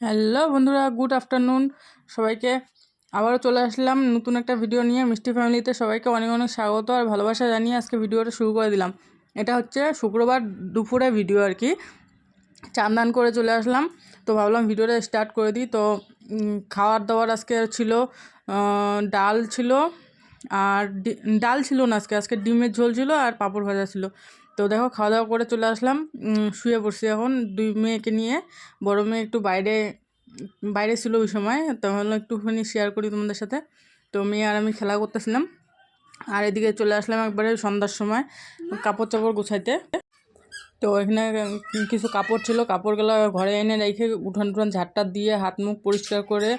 Hello বন্ধুরা, good afternoon সবাইকে। আবারও চলে আসলাম নতুন একটা ভিডিও নিয়ে। মিষ্টি ফ্যামিলিতে সবাইকে অনেক অনেক স্বাগত আর ভালোবাসা জানিয়ে আজকে ভিডিওটা শুরু করে দিলাম। এটা হচ্ছে শুক্রবার দুপুরে ভিডিও আর কি। চান দান করে চলে আসলাম, তো ভাবলাম ভিডিওটা স্টার্ট করে দিই। তো খাওয়ার দাওয়ার আজকে ছিল ডাল ছিল, আর ডাল ছিল না, আজকে ডিমের ঝোল ছিল আর পাঁপড় ভাজা ছিল। তো দেখো খাওয়া দাওয়া করে চলে আসলাম, শুয়ে পড়ছি এখন দুই মেয়েকে নিয়ে। বড় মেয়ে একটু বাইরে ছিল ওই সময়, তো ভাবলাম একটুখানি শেয়ার করি তোমাদের সাথে। তো মেয়ে আর আমি খেলা করতেছিলাম, আর এদিকে চলে আসলাম একবারে সন্ধ্যার সময় কাপড় চাপড় গুছাইতে। তো এখানে কিছু কাপড় ছিল, কাপড়গুলো ঘরে এনে রেখে উঠান টুঠান ঝাড়টা দিয়ে হাত মুখ পরিষ্কার করে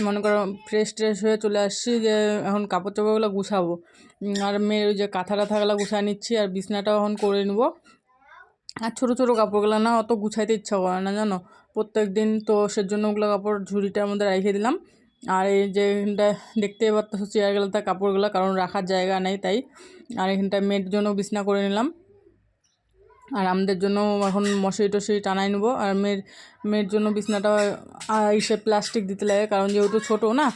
মনে করো ফ্রেশ ট্রেশ হয়ে চলে আসছি যে এখন কাপড় চাপড়গুলো গুছাবো। আর মেয়ের ওই যে কাঁথা টাথাগুলো গুছায় নিচ্ছি, আর বিছনাটাও এখন করে নেবো। আর ছোটো ছোটো কাপড়গুলো না অত গুছাইতে ইচ্ছা করে না জানো, প্রত্যেক দিন। তো সেজন্য ওগুলো কাপড় ঝুড়িটার মধ্যে রেখে দিলাম। আর এই যে এখানটা দেখতে পাচ্ছ চেয়ারগুলোতে কাপড়গুলো, কারণ রাখার জায়গা নেই তাই। আর এখানটায় মেয়ের জন্য বিছনা করে নিলাম, আর আমাদের জন্য এখন মশারি টশারি টানাই নেবো। আর মেয়ের জন্য বিছনাটা ইসে প্লাস্টিক দিতে লাগে, কারণ যেহেতু ছোটো না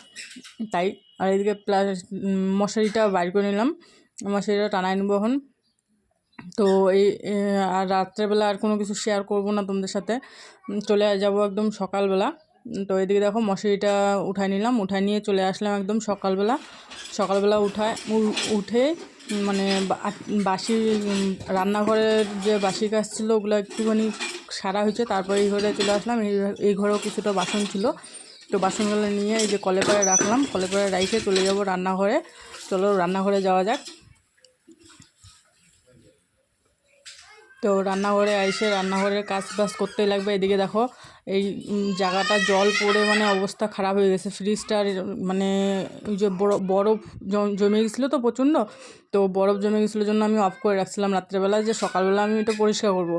তাই। আর এদিকে মশারিটা বাইর করে নিলাম, মশারিটা টানাই নেবো এখন। তো এই আর রাত্রেবেলা আর কোনো কিছু শেয়ার করব না তোমাদের সাথে, চলে যাব একদম সকালবেলা। তো এদিকে দেখো মশারিটা উঠাই নিলাম, উঠাই নিয়ে চলে আসলাম একদম সকালবেলা উঠে মানে বাসি রান্নাঘরের যে বাসি কাজ ছিল ওগুলো একটুখানি সারা হয়েছে। তারপরে এই ঘরে চলে আসলাম, এই ঘরেও কিছুটা বাসন ছিল। তো বাসনগুলো নিয়ে এই যে কলে করে রাখলাম, কলে করে রাইখে চলে যাব রান্নাঘরে। চলো রান্নাঘরে যাওয়া যাক। তো রান্নাঘরে আইসে রান্নাঘরের কাজ বাজ করতেই লাগবে। এদিকে দেখো এই জায়গাটা জল পড়ে মানে অবস্থা খারাপ হয়ে গেছে। ফ্রিজটার মানে ওই যে বরফ জমে গেছিলো তো প্রচণ্ড, তো বরফ জমে গেছিলো জন্য আমি অফ করে রাখছিলাম রাত্রেবেলা, যে সকালবেলা আমি এটা পরিষ্কার করব।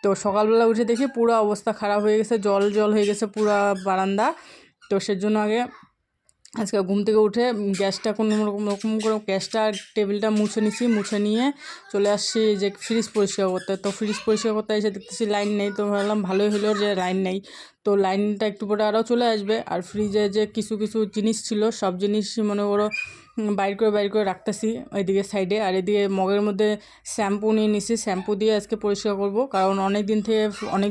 তো সকালবেলা উঠে দেখি পুরো অবস্থা খারাপ হয়ে গেছে, জল হয়ে গেছে পুরো বারান্দা। তো সেজন্য আজকে ঘুম থেকে উঠে গ্যাসটা কোনো রকম করে গ্যাসটা টেবিলটা মুছে নিয়ে চলে আসছি যে ফ্রিজ পরিষ্কার করতে। তো ফ্রিজ পরিষ্কার করতে এসে দেখতেছি লাইন নেই, তো ভাবলাম ভালোই হলো যে লাইন নেই। তো লাইনটা একটু পরে আরও চলে আসবে। আর ফ্রিজে যে কিছু জিনিস ছিল সব জিনিস মনে করো বাইর করে রাখতেছি ওইদিকে সাইডে। আর এদিকে মগের মধ্যে শ্যাম্পু নিয়ে নিছি, শ্যাম্পু দিয়ে আজকে পরিষ্কার করব, কারণ অনেক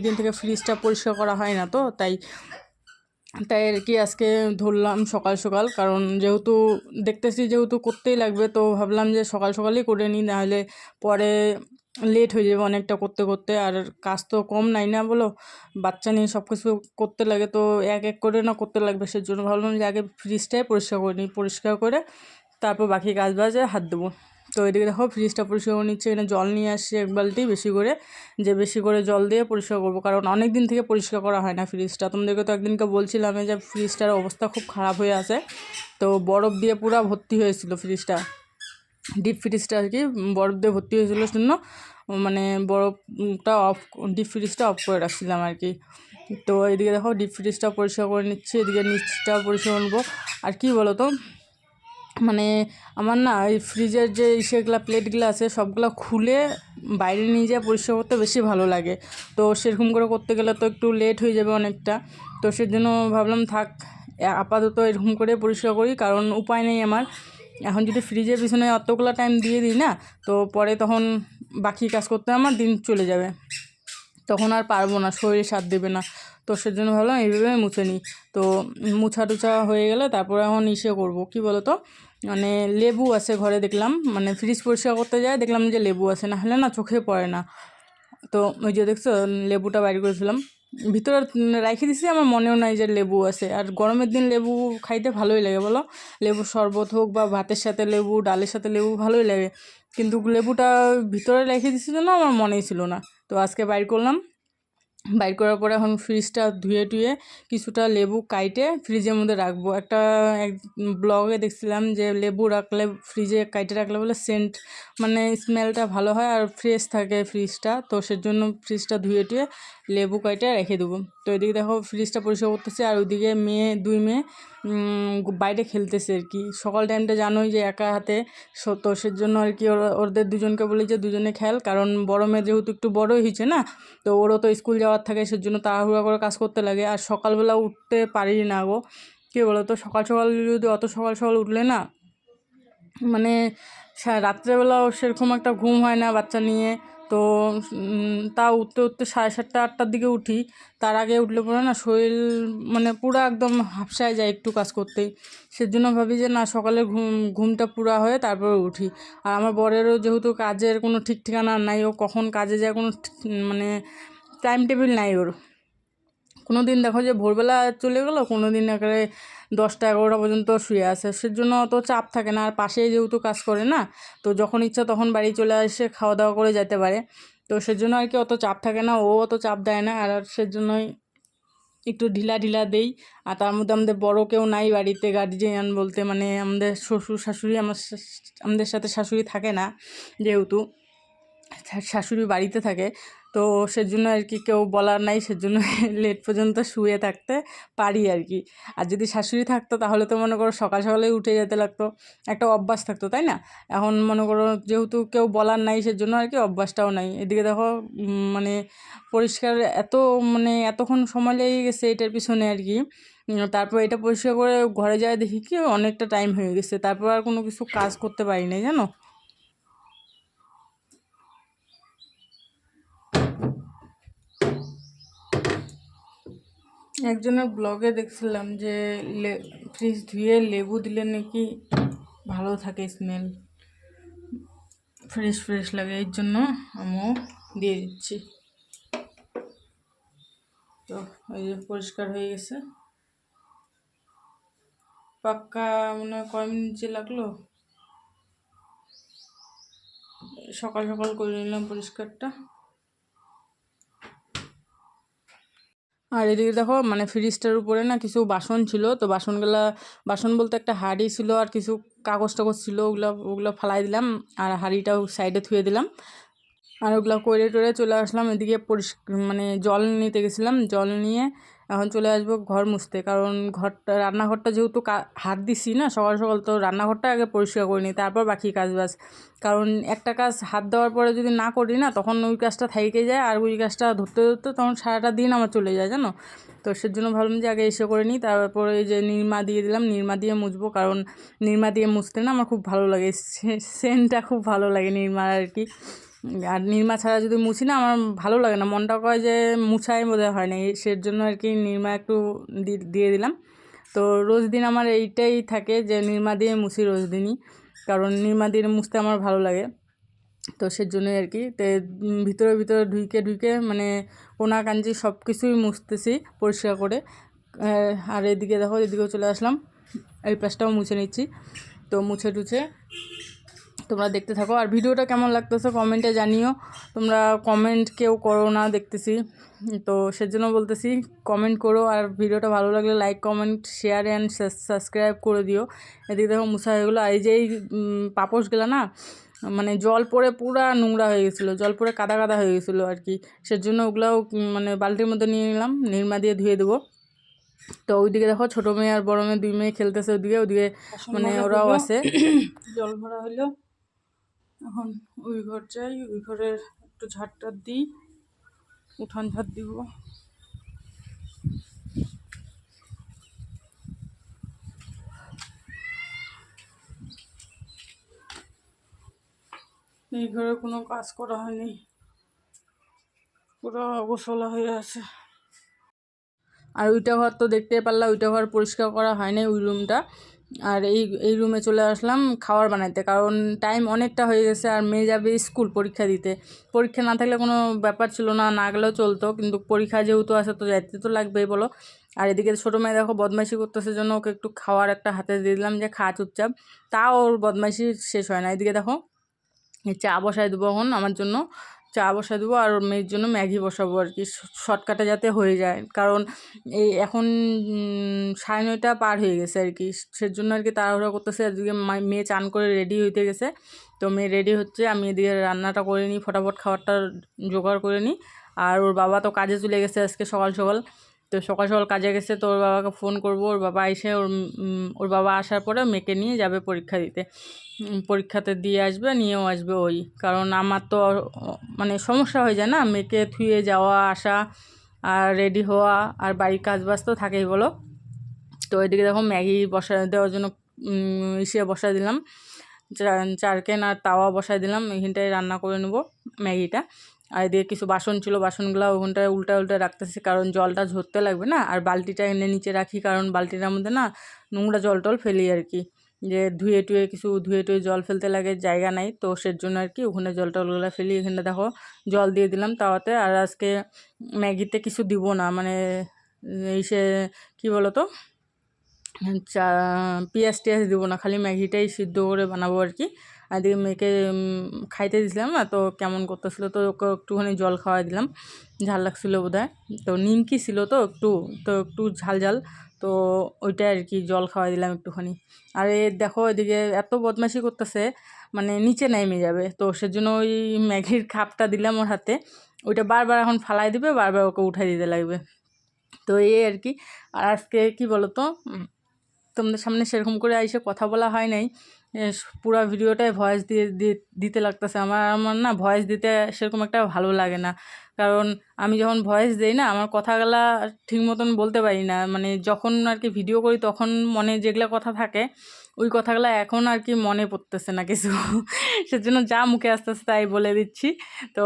দিন থেকে ফ্রিজটা পরিষ্কার করা হয় না, তো তাই আর কি আজকে ধরলাম সকাল সকাল, কারণ যেহেতু করতেই লাগবে, তো ভাবলাম যে সকালই করে নিই, নাহলে পরে লেট হয়ে যাবে অনেকটা করতে করতে। আর কাজ তো কম নাই না বলো, বাচ্চা নিয়ে সব কিছু করতে লাগে, তো এক এক করে না করতে লাগবে। সেজন্য ভাবলাম যে আগে ফ্রিজটাই পরিষ্কার করে নিই, পরিষ্কার করে তারপর বাকি কাজ বাজে হাত দেবো। তো এদিকে দেখো ফ্রিজটা পরিষ্কার করে নিচ্ছে, এখানে জল নিয়ে আসছি এক বালতি বেশি করে জল দিয়ে পরিষ্কার করবো, কারণ অনেক দিন থেকে পরিষ্কার করা হয় না ফ্রিজটা। তোমাদেরকে তো একদিনকে বলছিলাম যে ফ্রিজটার অবস্থা খুব খারাপ হয়ে আছে, তো বরফ দিয়ে পুরো ভর্তি হয়েছিল ফ্রিজটা, ডিপ ফ্রিজটা আর কি বরফ দিয়ে ভর্তি হয়েছিল জন্য মানে ডিপ ফ্রিজটা অফ করে রাখছিলাম আর কি। তো এদিকে দেখো ডিপ ফ্রিজটা পরিষ্কার করে নিচ্ছি, এদিকে নিচটা পরিষ্কার করবো। আর কি বলো তো, মানে আমার না এই ফ্রিজের যে সেগুলো প্লেটগুলো আছে সবগুলো খুলে বাইরে নিয়ে যেয়ে পরিষ্কার করতে বেশি ভালো লাগে। তো সেরকম করে করতে গেলে তো একটু লেট হয়ে যাবে অনেকটা, তো সেজন্য ভাবলাম থাক আপাতত এরকম করে পরিষ্কার করি, কারণ উপায় নেই আমার। এখন যদি ফ্রিজের পিছনে অতগুলো টাইম দিয়ে দিই না, তো পরে তখন বাকি কাজ করতে আমার দিন চলে যাবে, তখন আর পারবো না, শরীর সাথ দেবে না। তো সেজন্য ভাবলাম এইভাবে মুছে নিই। তো মুছা টুছা হয়ে গেলে তারপরে এখন করবো কি বলো তো, মানে লেবু আছে ঘরে, দেখলাম মানে ফ্রিজ পরিষ্কার করতে যায় দেখলাম যে লেবু আছে, না হলে না চোখে পড়ে না। তো ওই যে দেখছো লেবুটা বাইর করেছিলাম, ভিতরে রেখে দিছি, আমার মনেও নাই যে লেবু আছে। আর গরমের দিন লেবু খাইতে ভালোই লাগে বলো, লেবুর শরবত হোক বা ভাতের সাথে লেবু, ডালের সাথে লেবু ভালোই লাগে, কিন্তু লেবুটা ভিতরে রেখে দিছিল না, আমার মনেই ছিল না। তো আজকে বাইর করলাম, বাইর করার পরে এখন ফ্রিজটা ধুয়ে টুয়ে কিছুটা লেবু কাইটে ফ্রিজের মধ্যে রাখবো। এক ব্লগে দেখছিলাম যে লেবু রাখলে ফ্রিজে কাইটে রাখলে বলে সেন্ট মানে স্মেলটা ভালো হয় আর ফ্রেশ থাকে ফ্রিজটা। তো সেজন্য ফ্রিজটা ধুয়ে টুয়ে লেবু কাইটে রেখে দেবো। তো এদিকে দেখো ফ্রিজটা পরিষ্কার করতেছে, আর ওইদিকে দুই মেয়ে বাইরে খেলতেছে আর কি। সকাল টাইমটা জানোই যে একা হাতে, তো সেজন্য আর কি ওদের দুজনকে বলি যে দুজনে খেল, কারণ বড় মেয়ে যেহেতু একটু বড়ই হয়েছে না, তো ওরও তো স্কুল যাওয়ার থাকে, সেজন্য তাড়াহুড়া করে কাজ করতে লাগে। আর সকালবেলা উঠতে পারি না গো, কী বলো তো, সকাল সকাল যদি অত সকাল সকাল উঠলে না মানে রাত্রেবেলাও সেরকম একটা ঘুম হয় না বাচ্চা নিয়ে। তো তা উঠতে উঠতে 7:30 8টার দিকে উঠি। তার আগে উঠলে পরে না শরীর মানে পুরো একদম হাঁপসায় যায় একটু কাজ করতেই। সেজন্য ভাবি যে না, সকালের ঘুমটা পুরা হয়ে তারপরে উঠি। আর আমার বরেরও যেহেতু কাজের কোনো ঠিক ঠিকানা নাই, ও কখন কাজে যায় কোনো মানে টাইম টেবিল নাই ওর। কোনো দিন দেখো যে ভোরবেলা চলে গেলো, কোনো দিন একেবারে 10টা 11টা পর্যন্ত শুয়ে আসে, সেজন্য অত চাপ থাকে না। আর পাশেই যেহেতু কাজ করে না, তো যখন ইচ্ছা তখন বাড়ি চলে আসে, খাওয়া দাওয়া করে যেতে পারে। তো সেজন্য আর কি অত চাপ থাকে না, ও অত চাপ দেয় না। আর সেজন্যই একটু ঢিলা ঢিলা দেই। আর তার মধ্যে আমাদের বড় কেউ নাই বাড়িতে, গার্জিয়ান বলতে মানে আমাদের শ্বশুর শাশুড়ি, আমাদের সাথে শাশুড়ি থাকে না, যেহেতু শাশুড়ি বাড়িতে থাকে। তো সেজন্য আর কি কেউ বলার নাই, সেজন্য লেট পর্যন্ত শুয়ে থাকতে পারি আর কি। আর যদি শাশুড়ি থাকতো তাহলে তো মনে করো সকাল সকালেই উঠে যেতে লাগতো, একটা অভ্যাস থাকতো, তাই না? এখন মনে করো যেহেতু কেউ বলার নাই, সেজন্য আর কি অভ্যাসটাও নাই। এদিকে দেখো মানে পরিষ্কার মানে এতক্ষণ সময় লেগে গেছে এটার পিছনে আর কি। তারপর এটা পরিষ্কার করে ঘরে যায় দেখি কি অনেকটা টাইম হয়ে গেছে, তারপর আর কোনো কিছু কাজ করতে পারি নাই জানো। একজনের ব্লগে দেখছিলাম যে ফ্রিজ ধুয়ে লেবু দিলে নাকি ভালো থাকে, স্মেল ফ্রেশ ফ্রেশ লাগে, এর জন্য আমিও দিয়ে দিচ্ছি। তো এই যে পরিষ্কার হয়ে গেছে, পাক্কা মনে হয় কয় মিনিট যে লাগলো, সকাল সকাল করে নিলাম পরিষ্কারটা। আর এদিকে দেখো মানে ফ্রিজটার উপরে না কিছু বাসন ছিল, তো বাসন বলতে একটা হাঁড়ি ছিল আর কিছু কাগজ টাগজ ছিল, ওগুলো ফালাই দিলাম, আর হাঁড়িটাও সাইডে থুয়ে দিলাম। আর ওগুলো করে টোরে চলে আসলাম এদিকে, মানে জল নিতে গেছিলাম, জল নিয়ে এখন চলে আসবো ঘর মুছতে। কারণ রান্নাঘরটা যেহেতু হাত দিছি না সকাল সকাল, তো রান্নাঘরটা আগে পরিষ্কার করে নিই, তারপর বাকি কাজ বাজ। কারণ একটা কাজ হাত দেওয়ার পরে যদি না করি না, তখন ওই কাজটা থাইকে যায়, আর ওই কাজটা ধরতে ধরতে তখন সারাটা দিন আমার চলে যায় জানো। তো সেজন্য ভাবলাম যে আগে এসে করে নিই। তারপরে এই যে নিরমা দিয়ে দিলাম, নিরমা দিয়ে মুছবো, কারণ নিরমা দিয়ে মুছতে না আমার খুব ভালো লাগে, সেন্টটা খুব ভালো লাগে নিরমার আর কি। আর নিরমা ছাড়া যদি মুছি না আমার ভালো লাগে না, মনটা কয় যে মুছাই বোধহয় হয় না, সের জন্য আর কি নিরমা একটু দিয়ে দিলাম। তো রোজ দিন আমার এইটাই থাকে যে নিরমা দিয়ে মুছি রোজ দিনই, কারণ নিরমা দিয়ে মুছতে আমার ভালো লাগে। তো সেজন্যই আর কি। তো ভিতরে ভিতরে ঢুকে মানে কোনা কাঞ্জি সব কিছুই মুছতেছি পরিষ্কার করে। আর এদিকে দেখো, এদিকেও চলে আসলাম, এই পাশটাও মুছে নিচ্ছি। তো মুছে টুছে তোমরা দেখতে থাকো। আর ভিডিওটা কেমন লাগতেছে কমেন্টে জানিও, তোমরা কমেন্ট কেউ করো না দেখতেছি, তো সেজন্য বলতেছি কমেন্ট করো। আর ভিডিওটা ভালো লাগলে like comment share and subscribe করে দিও। এদিকে দেখো মুছা হয়ে গেলো। আর এই যে এই পাপোশগুলো না মানে জল পড়ে পুরা নোংরা হয়ে গেছিলো, জল পড়ে কাদা কাদা হয়ে গেছিলো আর কি। সেজন্য ওগুলাও মানে বালতির মধ্যে নিয়ে নিলাম, নিরমা দিয়ে ধুয়ে দেবো। তো ওইদিকে দেখো ছোটো মেয়ে আর বড় মেয়ে দুই মেয়ে খেলতেছে ওদিকে মানে ওরাও আছে। জল ভরা হইলো, এখন ওই ঘর যাই, ওই ঘরের একটু ঝাড়টার দিই, উঠান ঝাড় দিব। এই ঘরে কোনো কাজ করা হয়নি, পুরো অগোছলা হয়ে আছে। আর ওইটা ঘর তো দেখতে পারলাম, ওইটা ঘর পরিষ্কার করা হয় নাই, ওই রুমটা। আর এই রুমে চলে আসলাম খাবার বানাইতে, কারণ টাইম অনেকটা হয়ে গেছে। আর মেয়ে যাবে স্কুল পরীক্ষা দিতে, পরীক্ষা না থাকলে কোনো ব্যাপার ছিল না, না গেলেও চলতো, কিন্তু পরীক্ষা যেহেতু আছে তো যাইতে তো লাগবেই বলো। আর এদিকে ছোটো মেয়ে দেখো বদমাইশি করতেছে, জন্য ওকে একটু খাওয়ার একটা হাতে দিয়ে দিলাম যে খা চুপচাপ, তাও ওর বদমাইশি শেষ হয় না। এদিকে দেখো চা বসাই দেবো এখন আমার জন্য, চা বসাই দেবো, আর মেয়ের জন্য ম্যাগি বসাবো আর কি, শর্টকাটে যাতে হয়ে যায়। কারণ এই এখন 9:30 পার হয়ে গেছে আর কি, সেজন্য আর কি তাড়াহুড়ো করতেছে। এদিকে মেয়ে চান করে রেডি হইতে গেছে, তো মেয়ে রেডি হচ্ছে, আমি এদিকে রান্নাটা করে নিই, ফটাফট খাবারটা জোগাড় করে নিই। আর ওর বাবা তো কাজে চলে গেছে আজকে সকাল সকাল, তো সকাল সকাল কাজে গেছে, তো ওর বাবাকে ফোন করব, ওর বাবা এসে ওর বাবা আসার পরে মেয়েকে নিয়ে যাবে পরীক্ষা দিতে, পরীক্ষাতে দিয়ে আসবে, নিয়েও আসবে ওই, কারণ আমার তো মানে সমস্যা হয়ে যায় না মেয়েকে থুয়ে যাওয়া আসা আর রেডি হওয়া আর বাড়ির কাজ বাজ তো থাকেই বলো। তো এদিকে দেখো ম্যাগি বসা দেওয়ার জন্য ইসে বসাই দিলাম, চারকেন আর তাওয়া বসাই দিলাম, এইখানটায় রান্না করে নেবো ম্যাগিটা। আর এদিকে কিছু বাসন ছিল, বাসনগুলো ওখানটায় উল্টা উল্টা রাখতেছি, কারণ জলটা ঝরতে লাগবে না, আর বালতিটা এনে নিচে রাখি, কারণ বালতিটার মধ্যে না নোংরা জল টল ফেলি আর কি, যে ধুয়ে টুয়ে কিছু ধুয়ে টুয়ে জল ফেলতে লাগে জায়গা নাই, তো সের জন্য আর কি ওখানে জল টলগুলো ফেলি। এখানে দেখো জল দিয়ে দিলাম তাওয়াতে। আর আজকে ম্যাগিতে কিছু দিব না, মানে এই সে কী বলো তো, পেঁয়াজ টিয়াজ দেবো না, খালি ম্যাগিটাই সিদ্ধ করে বানাবো আর কি। আর এদিকে মেয়েকে খাইতে দিয়েছিলাম না, তো কেমন করতেছিলো, তো ওকে একটুখানি জল খাওয়াই দিলাম, ঝাল লাগছিলো বোধহয়, তো নিমকি ছিল তো একটু ঝাল ঝাল, তো ওইটাই আর কি জল খাওয়াই দিলাম একটুখানি। আর দেখো এদিকে এত বদমাইশি করতেছে, মানে নিচে নেমে যাবে, তো সেজন্য ওই ম্যাগির খাপটা দিলাম ওর হাতে, ওইটা বারবার এখন ফালাই দিবে, বারবার ওকে উঠাই দিতে লাগবে, তো এই আর কি। আর আজকে কি বলো তো, তোমাদের সামনে সেরকম করে এসে কথা বলা হয় নাই, পুরো ভিডিওটাই ভয়েস দিয়ে দিতে লাগতেছে আমার না ভয়েস দিতে সেরকম একটা ভালো লাগে না, কারণ আমি যখন ভয়েস দিই না আমার কথাগুলা ঠিক মতন বলতে পারি না, মানে যখন আর কি ভিডিও করি তখন মনে যেগুলো কথা থাকে ওই কথাগুলো এখন আর কি মনে পড়তেছে না কিছু সেজন্য যা মুখে আসতেছে তাই বলে দিচ্ছি। তো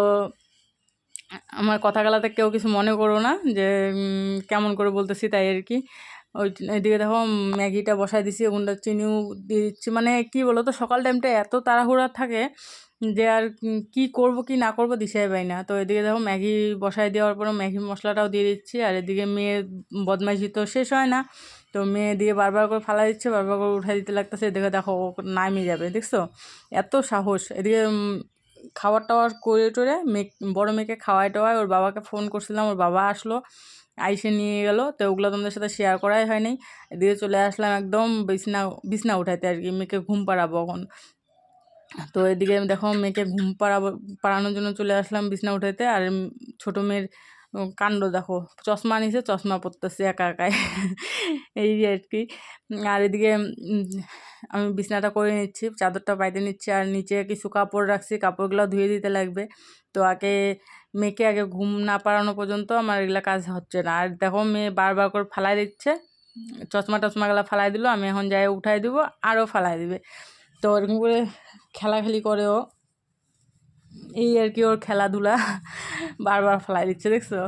আমার কথাগুলাতে কেউ কিছু মনে করো না যে কেমন করে বলতেছি তাই আর কি। এদিকে দেখো ম্যাগিটা বসাই দিছি, ওখানটা চিনিও দিয়ে দিচ্ছি, মানে কি বলো তো সকাল টাইমটা এত তাড়াহুড়া থাকে যে আর কি করব কি না করব দিশাই পাই না। তো এদিকে দেখো ম্যাগি বসাই দেওয়ার পরে ম্যাগি মশলাটাও দিয়ে দিচ্ছি, আর এদিকে মেয়ের বদমাইশি তো শেষ হয় না, তো মেয়ে দিয়ে বারবার করে ফালা দিচ্ছে, বারবার করে উঠাই দিতে লাগতেছে, এদিকে দেখো নামিয়ে যাবে, দেখছো এত সাহস। এদিকে খাবার টাওয়ার করে টোরে বড়ো মেয়েকে খাওয়াই টাওয়ায় ওর বাবাকে ফোন করছিলাম, ওর বাবা আসলো, আইসে নিয়ে গেল, তো ওগুলো তোমাদের সাথে শেয়ার করাই হয়নি। এদিকে চলে আসলাম একদম বিছনা উঠাইতে আর কি, মেয়েকে ঘুম পাড়াবো এখন। তো এদিকে দেখো মেয়েকে ঘুম পাড়ানোর জন্য চলে আসলাম বিছনা উঠাইতে, আর ছোটো মেয়ের কাণ্ড দেখো, চশমা নিছে, চশমা পরতেছে একা একাই এই আর কি। আর এদিকে আমি বিছনাটা করে নিচ্ছি, চাদরটা পাইতে নিচ্ছি, আর নিচে কিছু কাপড় রাখছি, কাপড়গুলো ধুয়ে দিতে লাগবে, তো মেয়েকে আগে ঘুম না পাড়ানো পর্যন্ত আমার এগুলো কাজ হচ্ছে না। আর দেখো মেয়ে বারবার করে ফালাই দিচ্ছে, টসমাগুলো ফালাই দিল, আমি এখন যাই উঠাই দিব, আরও ফালাই দিবে, তো এরকম করে খেলাখেলি করেও এই আর কি ওর খেলাধুলা বারবার ফেলাই দিচ্ছে, দেখছো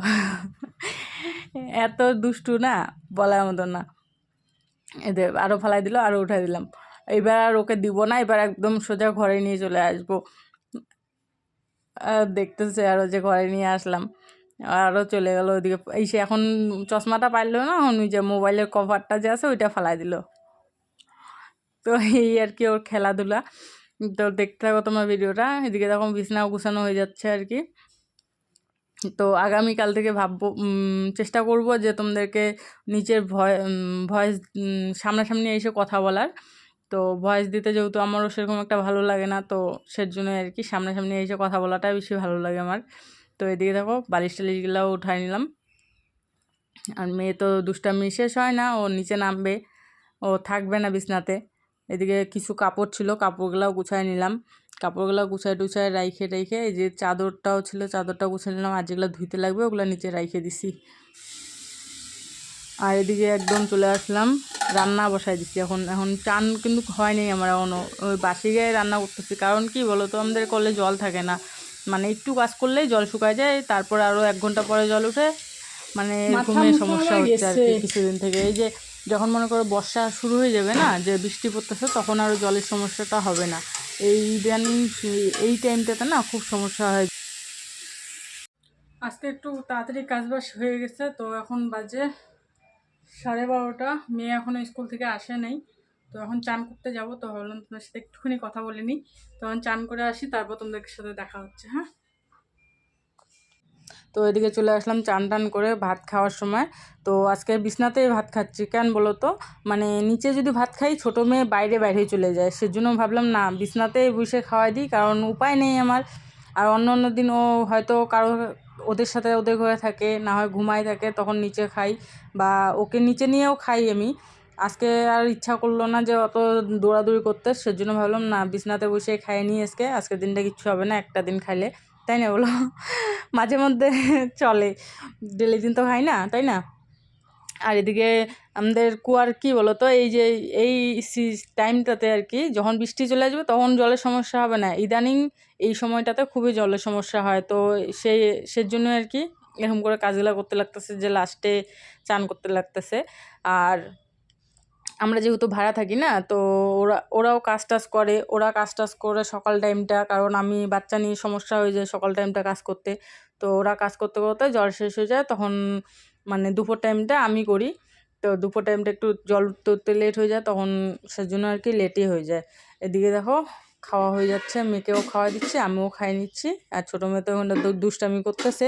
এত দুষ্টু না বলার মতো না। এদের আরও ফেলাই দিল, আরও উঠাই দিলাম, এবার আর ওকে দিব না, এবার একদম সোজা ঘরে নিয়ে চলে আসবো। দেখতেছে আরও যে ঘরে নিয়ে আসলাম, আরও চলে গেল ওইদিকে, সে এখন চশমাটা পারলো না, এখন ওই যে মোবাইলের কভারটা যে আছে ওইটা ফেলাই দিল। তো এই আর কি ওর খেলাধুলা, তো দেখতে থাকো তোমার ভিডিওটা। এদিকে তখন বিছনাও গুছানো হয়ে যাচ্ছে আর কি। তো আগামীকাল থেকে ভাববো, চেষ্টা করব যে তোমাদেরকে নিচের ভয়েস সামনাসামনি এসে কথা বলার, তো ভয়েস দিতে যেহেতু আমারও সেরকম একটা ভালো লাগে না, তো সেজন্য আর কি সামনাসামনি এসে কথা বলাটাই বেশি ভালো লাগে আমার। তো এদিকে দেখো বালিশ টালিশগুলাও উঠাই নিলাম, আর মেয়ে তো দুষ্টামি শেষ হয় না, ও নিচে নামবে, ও থাকবে না বিছনাতে। এদিকে কিছু কাপড় ছিল, কাপড়গুলাও গুছাই নিলাম, কাপড়গুলো গুছাই টুছাই রাইখে এই যে চাদরটাও ছিল, চাদরটা গুছিয়ে নিলাম, আর যেগুলো ধুইতে লাগবে ওগুলো নিচে রাইখে দিছি। আর এদিকে একদম চলে আসলাম, রান্না বসাই দিচ্ছি, এখন চান কিন্তু হয়নি আমার এখনও, ওই বাসি গায়ে রান্না করতেছি, কারণ কি বলো তো আমাদের কলে জল থাকে না, মানে একটু কাজ করলেই জল শুকায় যায়, তারপর আরও 1 ঘন্টা পরে জল উঠে, মানে এরকমই সমস্যা হচ্ছে আর কি কিছুদিন থেকে। এই যে যখন মনে করো বর্ষা শুরু হয়ে যাবে না, যে বৃষ্টি পড়তেছে, তখন আরও জলের সমস্যাটা হবে না, এই ইদানিং এই টাইমটাতে না খুব সমস্যা হয়। আজকে একটু তাড়াতাড়ি কাজবাজ হয়ে গেছে, তো এখন বাজে 12:30, মেয়ে এখনও স্কুল থেকে আসে নাই, তো এখন চান করতে যাব, তো ভাবলাম তোমাদের সাথে একটুখানি কথা বলে নিই, তখন চান করে আসি, তারপর তোমাদের সাথে দেখা হচ্ছে। হ্যাঁ, তো এদিকে চলে আসলাম চান টান করে ভাত খাওয়ার সময়, তো আজকে বিছনাতেই ভাত খাচ্ছি, কেন বলো তো, মানে নিচে যদি ভাত খাই ছোটো মেয়ে বাইরে চলে যায়, সেজন্য ভাবলাম না বিছনাতেই বসে খাওয়াই দিই, কারণ উপায় নেই আমার। আর অন্য দিন ও হয়তো কারো ওদের সাথে ওদের ঘরে থাকে, না হয় ঘুমায় থাকে, তখন নিচে খাই বা ওকে নিচে নিয়েও খাই আমি। আজকে আর ইচ্ছা করলো না যে অত দৌড়াদৌড়ি করতে, সেজন্য ভাবলাম না বিছনাতে বসে খাইয়ে নিই আজকের দিনটা কিচ্ছু হবে না, একটা দিন খাইলে, তাই না বলো? মাঝে মধ্যে চলে, ডেলি দিন তো খাই না, তাই না? আর এদিকে আমাদের কুয়ার কি বলো তো, এই যে এই টাইমটাতে আর কি, যখন বৃষ্টি চলে আসবে তখন জলের সমস্যা হবে না, ইদানিং এই সময়টাতে খুবই জলের সমস্যা হয়। তো সেজন্য আর কি এরকম করে কাজগুলো করতে লাগতেছে যে লাস্টে চান করতে লাগতেছে। আর আমরা যেহেতু ভাড়া থাকি না, তো ওরাও কাজ টাজ করে, কাজ টাজ করে সকাল টাইমটা, কারণ আমি বাচ্চা নিয়ে সমস্যা হয়ে যায় সকাল টাইমটা কাজ করতে। তো ওরা কাজ করতে করতে জল শেষ হয়ে যায়, তখন মানে দুপুর টাইমটা আমি করি। তো দুপুর টাইমটা একটু জল তুলতে লেট হয়ে যায়, তখন সেজন্য আর কি লেটই হয়ে যায়। এদিকে দেখো খাওয়া হয়ে যাচ্ছে, মেয়েকেও খাওয়া দিচ্ছি, আমিও খাই নিচ্ছি। আর ছোটো মেয়ে তো ওখানে দুষ্টামি করতেছে।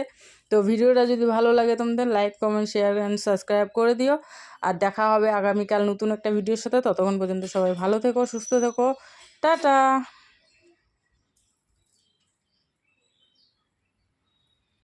তো ভিডিওটা যদি ভালো লাগে তোমাদের, like comment share and subscribe করে দিও। আর দেখা হবে আগামীকাল নতুন একটা ভিডিওর সাথে। ততক্ষণ পর্যন্ত সবাই ভালো থেকো, সুস্থ থেকো, টাটা।